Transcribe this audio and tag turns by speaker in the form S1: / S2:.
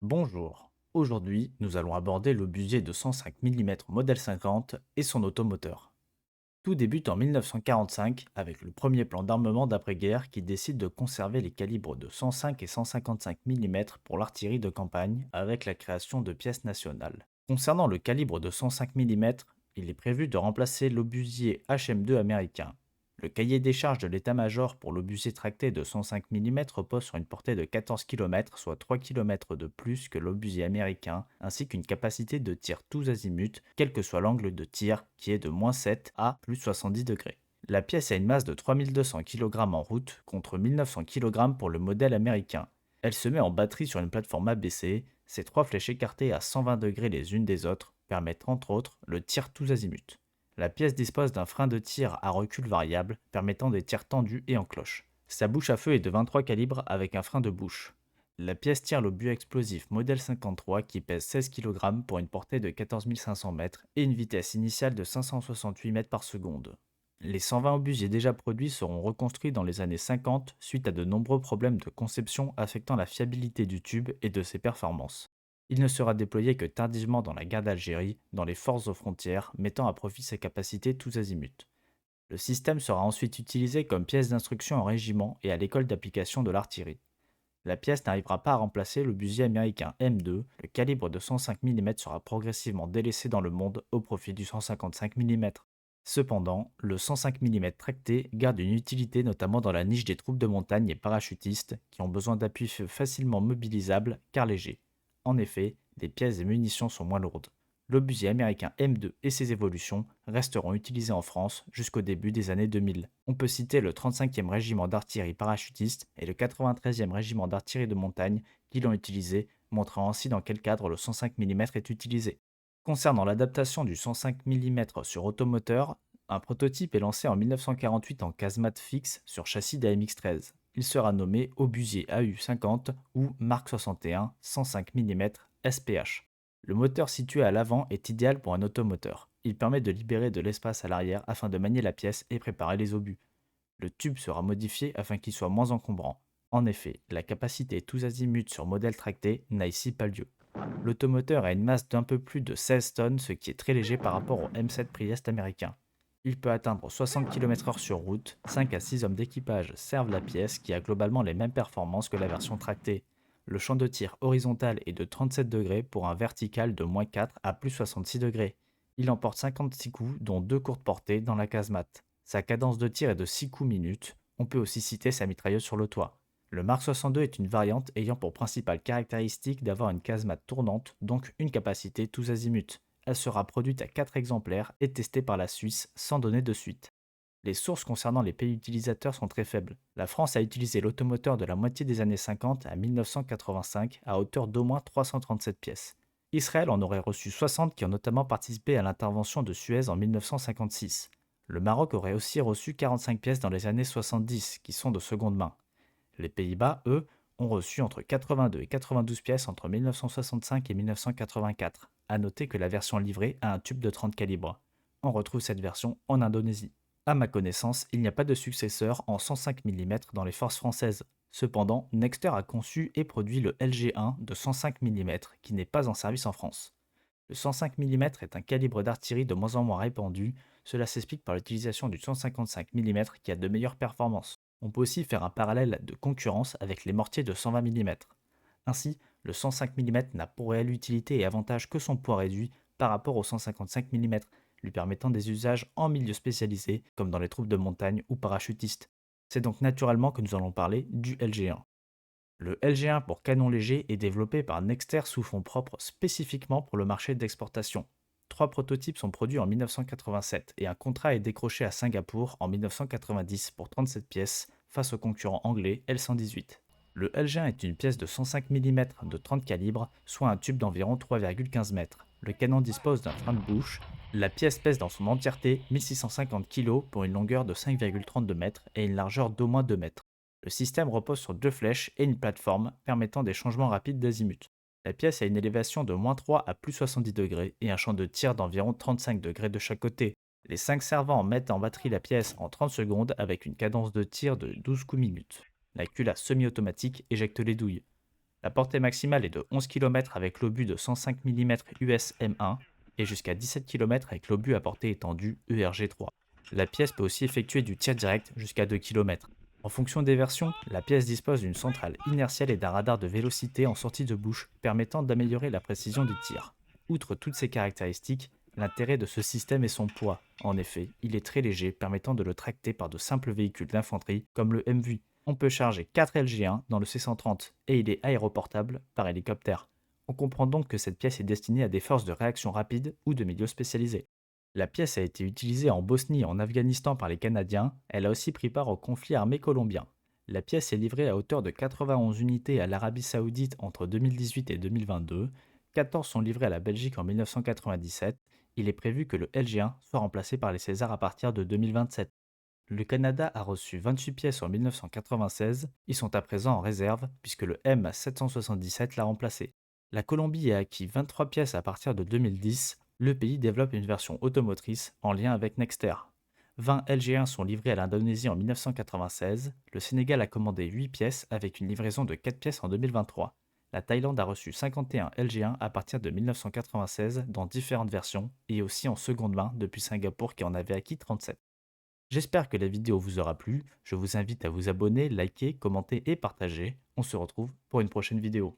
S1: Bonjour, aujourd'hui nous allons aborder l'obusier de 105 mm modèle 50 et son automoteur. Tout débute en 1945 avec le premier plan d'armement d'après-guerre qui décide de conserver les calibres de 105 et 155 mm pour l'artillerie de campagne avec la création de pièces nationales. Concernant le calibre de 105 mm, il est prévu de remplacer l'obusier HM2 américain. Le cahier des charges de l'état-major pour l'obusier tracté de 105 mm repose sur une portée de 14 km, soit 3 km de plus que l'obusier américain, ainsi qu'une capacité de tir tous azimuts, quel que soit l'angle de tir, qui est de -7 à +70 degrés. La pièce a une masse de 3200 kg en route, contre 1900 kg pour le modèle américain. Elle se met en batterie sur une plateforme ABC, ces trois flèches écartées à 120 degrés les unes des autres permettent entre autres le tir tous azimuts. La pièce dispose d'un frein de tir à recul variable permettant des tirs tendus et en cloche. Sa bouche à feu est de 23 calibres avec un frein de bouche. La pièce tire l'obus explosif modèle 53 qui pèse 16 kg pour une portée de 14 500 mètres et une vitesse initiale de 568 mètres par seconde. Les 120 obusiers déjà produits seront reconstruits dans les années 50 suite à de nombreux problèmes de conception affectant la fiabilité du tube et de ses performances. Il ne sera déployé que tardivement dans la guerre d'Algérie, dans les forces aux frontières, mettant à profit ses capacités tous azimuts. Le système sera ensuite utilisé comme pièce d'instruction en régiment et à l'école d'application de l'artillerie. La pièce n'arrivera pas à remplacer l'obusier américain M2, le calibre de 105 mm sera progressivement délaissé dans le monde au profit du 155 mm. Cependant, le 105 mm tracté garde une utilité notamment dans la niche des troupes de montagne et parachutistes qui ont besoin d'appuis facilement mobilisables car légers. En effet, les pièces et munitions sont moins lourdes. L'obusier américain M2 et ses évolutions resteront utilisés en France jusqu'au début des années 2000. On peut citer le 35e régiment d'artillerie parachutiste et le 93e régiment d'artillerie de montagne qui l'ont utilisé, montrant ainsi dans quel cadre le 105 mm est utilisé. Concernant l'adaptation du 105 mm sur automoteur, un prototype est lancé en 1948 en casemate fixe sur châssis d'AMX-13. Il sera nommé Obusier AU50 ou Mark 61 105 mm SPH. Le moteur situé à l'avant est idéal pour un automoteur. Il permet de libérer de l'espace à l'arrière afin de manier la pièce et préparer les obus. Le tube sera modifié afin qu'il soit moins encombrant. En effet, la capacité tous azimuts sur modèle tracté n'a ici pas lieu. L'automoteur a une masse d'un peu plus de 16 tonnes, ce qui est très léger par rapport au M7 Priest américain. Il peut atteindre 60 km/h sur route, 5 à 6 hommes d'équipage servent la pièce qui a globalement les mêmes performances que la version tractée. Le champ de tir horizontal est de 37 degrés pour un vertical de -4 à +66 degrés. Il emporte 56 coups, dont 2 courtes portées dans la casemate. Sa cadence de tir est de 6 coups minutes. On peut aussi citer sa mitrailleuse sur le toit. Le Mark 62 est une variante ayant pour principale caractéristique d'avoir une casemate tournante, donc une capacité tous azimuts. Elle sera produite à 4 exemplaires et testée par la Suisse sans donner de suite. Les sources concernant les pays utilisateurs sont très faibles. La France a utilisé l'automoteur de la moitié des années 50 à 1985 à hauteur d'au moins 337 pièces. Israël en aurait reçu 60 qui ont notamment participé à l'intervention de Suez en 1956. Le Maroc aurait aussi reçu 45 pièces dans les années 70 qui sont de seconde main. Les Pays-Bas, eux, ont reçu entre 82 et 92 pièces entre 1965 et 1984. À noter que la version livrée a un tube de 30 calibres. On retrouve cette version en Indonésie. À ma connaissance, il n'y a pas de successeur en 105 mm dans les forces françaises. Cependant, Nexter a conçu et produit le LG1 de 105 mm qui n'est pas en service en France. Le 105 mm est un calibre d'artillerie de moins en moins répandu, cela s'explique par l'utilisation du 155 mm qui a de meilleures performances. On peut aussi faire un parallèle de concurrence avec les mortiers de 120 mm. Ainsi, le 105 mm n'a pour réelle utilité et avantage que son poids réduit par rapport au 155 mm, lui permettant des usages en milieu spécialisé, comme dans les troupes de montagne ou parachutistes. C'est donc naturellement que nous allons parler du LG1. Le LG1 pour canon léger est développé par Nexter sous fonds propres spécifiquement pour le marché d'exportation. Trois prototypes sont produits en 1987 et un contrat est décroché à Singapour en 1990 pour 37 pièces face au concurrent anglais L118. Le L1 est une pièce de 105 mm de 30 calibres, soit un tube d'environ 3,15 m. Le canon dispose d'un frein de bouche. La pièce pèse dans son entièreté 1650 kg pour une longueur de 5,32 m et une largeur d'au moins 2 m. Le système repose sur deux flèches et une plateforme permettant des changements rapides d'azimut. La pièce a une élévation de -3 à +70 degrés et un champ de tir d'environ 35 degrés de chaque côté. Les 5 servants mettent en batterie la pièce en 30 secondes avec une cadence de tir de 12 coups minutes. La culasse semi-automatique éjecte les douilles. La portée maximale est de 11 km avec l'obus de 105 mm US M1 et jusqu'à 17 km avec l'obus à portée étendue ERG3. La pièce peut aussi effectuer du tir direct jusqu'à 2 km. En fonction des versions, la pièce dispose d'une centrale inertielle et d'un radar de vélocité en sortie de bouche permettant d'améliorer la précision du tir. Outre toutes ces caractéristiques, l'intérêt de ce système est son poids. En effet, il est très léger, permettant de le tracter par de simples véhicules d'infanterie comme le MV. On peut charger 4 LG1 dans le C-130 et il est aéroportable par hélicoptère. On comprend donc que cette pièce est destinée à des forces de réaction rapide ou de milieux spécialisés. La pièce a été utilisée en Bosnie et en Afghanistan par les Canadiens, elle a aussi pris part au conflit armé colombien. La pièce est livrée à hauteur de 91 unités à l'Arabie Saoudite entre 2018 et 2022, 14 sont livrées à la Belgique en 1997, il est prévu que le LG1 soit remplacé par les Césars à partir de 2027. Le Canada a reçu 28 pièces en 1996, ils sont à présent en réserve puisque le M777 l'a remplacé. La Colombie a acquis 23 pièces à partir de 2010, le pays développe une version automotrice en lien avec Nexter. 20 LG1 sont livrés à l'Indonésie en 1996, le Sénégal a commandé 8 pièces avec une livraison de 4 pièces en 2023. La Thaïlande a reçu 51 LG1 à partir de 1996 dans différentes versions et aussi en seconde main depuis Singapour qui en avait acquis 37. J'espère que la vidéo vous aura plu. Je vous invite à vous abonner, liker, commenter et partager. On se retrouve pour une prochaine vidéo.